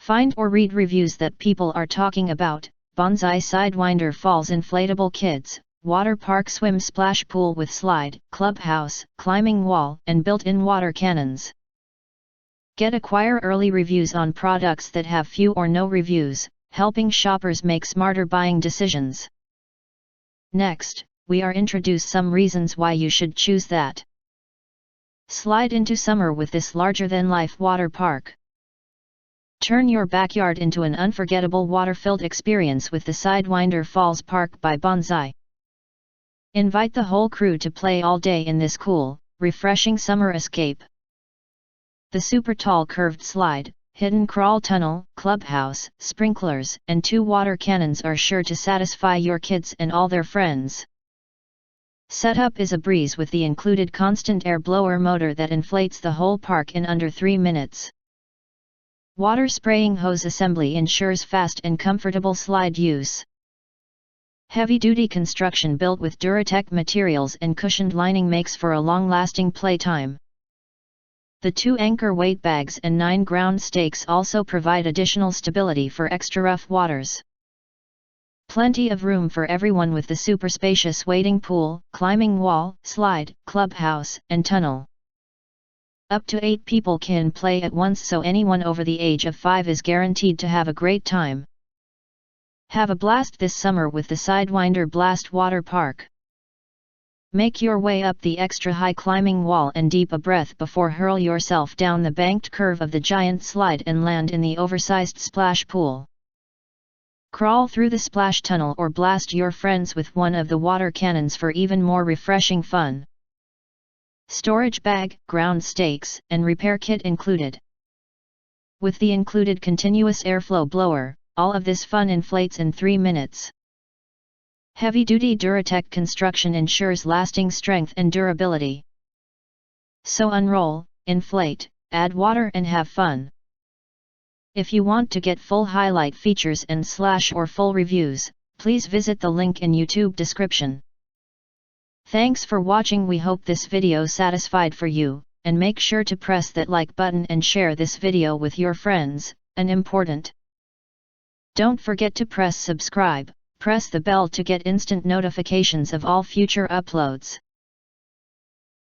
Find or read reviews that people are talking about. Banzai Sidewinder Falls Inflatable Kids Water Park Swim Splash Pool with Slide, Clubhouse, Climbing Wall and built-in water cannons. Acquire early reviews on products that have few or no reviews, helping shoppers make smarter buying decisions. Next, we are introduce some reasons why you should choose that. Slide into summer with this larger-than-life water park. Turn your backyard into an unforgettable water-filled experience with the Sidewinder Falls Park by Banzai. Invite the whole crew to play all day in this cool, refreshing summer escape. The super tall curved slide, hidden crawl tunnel, clubhouse, sprinklers, and 2 water cannons are sure to satisfy your kids and all their friends. Setup is a breeze with the included constant air blower motor that inflates the whole park in under 3 minutes. Water spraying hose assembly ensures fast and comfortable slide use. Heavy-duty construction built with Duratec materials and cushioned lining makes for a long-lasting playtime. The 2 anchor weight bags and 9 ground stakes also provide additional stability for extra rough waters. Plenty of room for everyone with the super spacious wading pool, climbing wall, slide, clubhouse, and tunnel. Up to 8 people can play at once, so anyone over the age of 5 is guaranteed to have a great time. Have a blast this summer with the Sidewinder Blast Water Park. Make your way up the extra high climbing wall and deep a breath before hurl yourself down the banked curve of the giant slide and land in the oversized splash pool. Crawl through the splash tunnel or blast your friends with one of the water cannons for even more refreshing fun. Storage bag, ground stakes, and repair kit included. With the included continuous airflow blower, all of this fun inflates in 3 minutes. Heavy-duty Duratec construction ensures lasting strength and durability. So unroll, inflate, add water and have fun. If you want to get full highlight features and / or full reviews, please visit the link in YouTube description. Thanks for watching. We hope this video satisfied for you, and make sure to press that like button and share this video with your friends, and important. Don't forget to press subscribe. Press the bell to get instant notifications of all future uploads.